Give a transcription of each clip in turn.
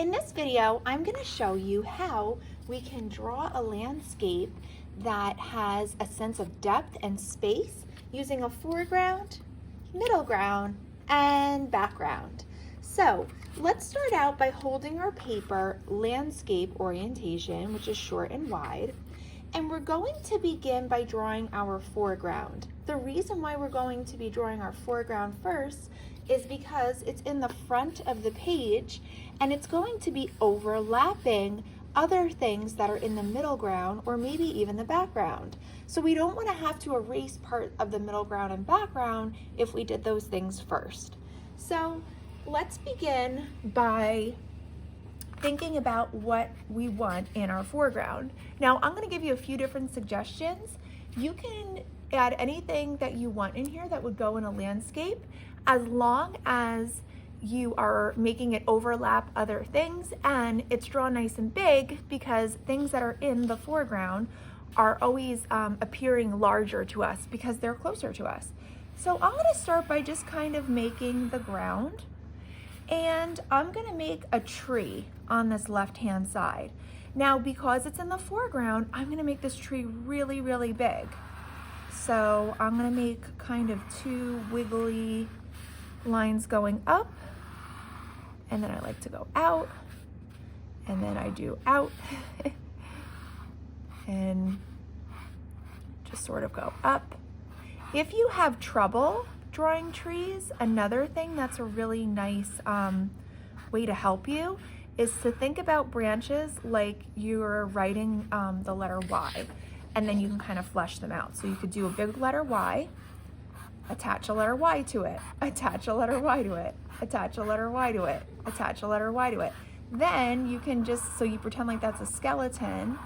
In this video, I'm going to show you how we can draw a landscape that has a sense of depth and space using a foreground, middle ground, and background. So let's start out by holding our paper landscape orientation, which is short and wide. And we're going to begin by drawing our foreground. The reason why we're going to be drawing our foreground first is because it's in the front of the page and it's going to be overlapping other things that are in the middle ground or maybe even the background. So we don't want to have to erase part of the middle ground and background if we did those things first. So let's begin by thinking about what we want in our foreground. Now I'm going to give you a few different suggestions. You can add anything that you want in here that would go in a landscape, as long as you are making it overlap other things and it's drawn nice and big, because things that are in the foreground are always appearing larger to us because they're closer to us. So I'm going to start by just kind of making the ground, and I'm going to make a tree on this left-hand side. Now, because it's in the foreground, I'm going to make this tree really, really big. So I'm going to make kind of two wiggly lines going up, and then I like to go out, and then I do out and just sort of go up. If you have trouble drawing trees, another thing that's a really nice way to help you is to think about branches like you're writing the letter Y, and then you can kind of flesh them out. So you could do a big letter Y, attach a letter Y to it, attach a letter Y to it, attach a letter Y to it, attach a letter Y to it. Then you can just, so you pretend like that's a skeleton,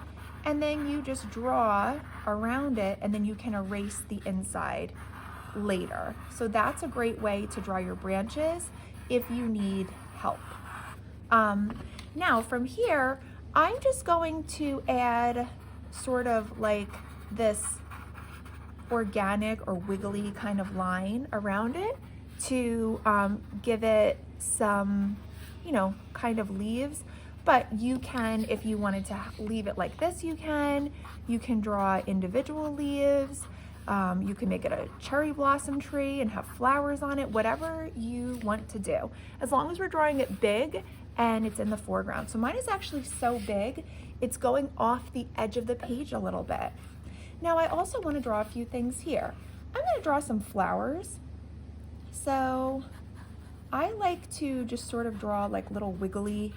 and then you just draw around it, and then you can erase the inside later. So that's a great way to draw your branches if you need help. Now from here, I'm just going to add sort of like this organic or wiggly kind of line around it to give it some, kind of leaves. But you can, if you wanted to leave it like this, you can draw individual leaves. You can make it a cherry blossom tree and have flowers on it, whatever you want to do, as long as we're drawing it big and it's in the foreground. So mine is actually so big, it's going off the edge of the page a little bit. Now I also want to draw a few things here. I'm going to draw some flowers. So I like to just sort of draw like little wiggly,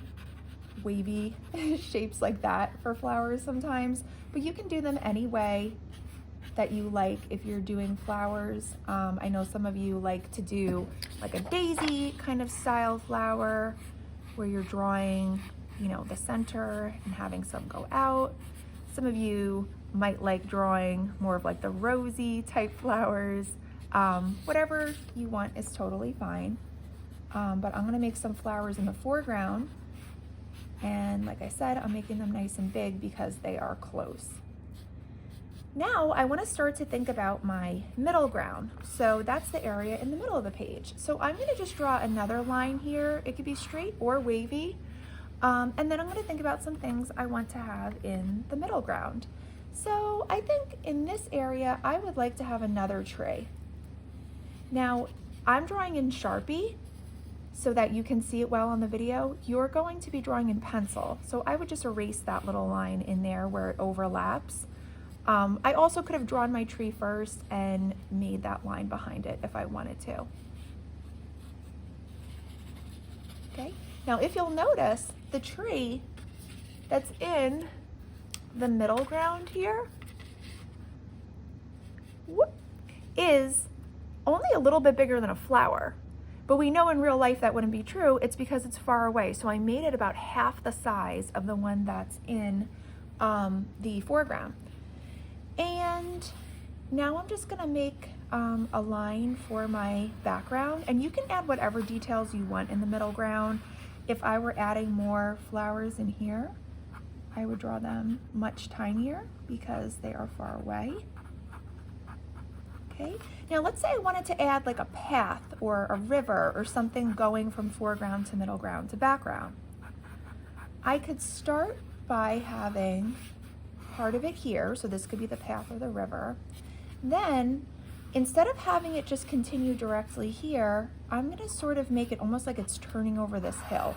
wavy shapes like that for flowers sometimes, but you can do them any way that you like if you're doing flowers. I know some of you like to do like a daisy kind of style flower where you're drawing, the center and having some go out. Some of you might like drawing more of like the rosy type flowers. Whatever you want is totally fine. But I'm gonna make some flowers in the foreground. And like I said, I'm making them nice and big because they are close. Now I want to start to think about my middle ground. So that's the area in the middle of the page. So I'm going to just draw another line here. It could be straight or wavy. And then I'm going to think about some things I want to have in the middle ground. So I think in this area, I would like to have another tree. Now I'm drawing in Sharpie so that you can see it well on the video. You're going to be drawing in pencil. So I would just erase that little line in there where it overlaps. I also could have drawn my tree first and made that line behind it if I wanted to. Okay, now if you'll notice, the tree that's in the middle ground here is only a little bit bigger than a flower. But we know in real life that wouldn't be true. It's because it's far away. So I made it about half the size of the one that's in the foreground. And now I'm just gonna make a line for my background, and you can add whatever details you want in the middle ground. If I were adding more flowers in here, I would draw them much tinier because they are far away. Okay, now let's say I wanted to add like a path or a river or something going from foreground to middle ground to background. I could start by having part of it here, so this could be the path or the river. Then, instead of having it just continue directly here, I'm gonna sort of make it almost like it's turning over this hill.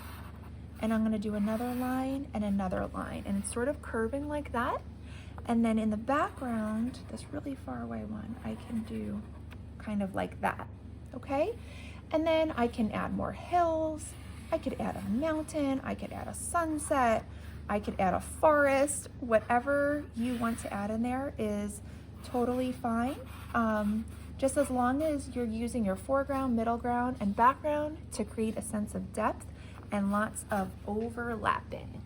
And I'm gonna do another line and another line, and it's sort of curving like that. And then in the background, this really far away one, I can do kind of like that, okay? And then I can add more hills, I could add a mountain, I could add a sunset, I could add a forest. Whatever you want to add in there is totally fine. Just as long as you're using your foreground, middle ground, and background to create a sense of depth and lots of overlapping.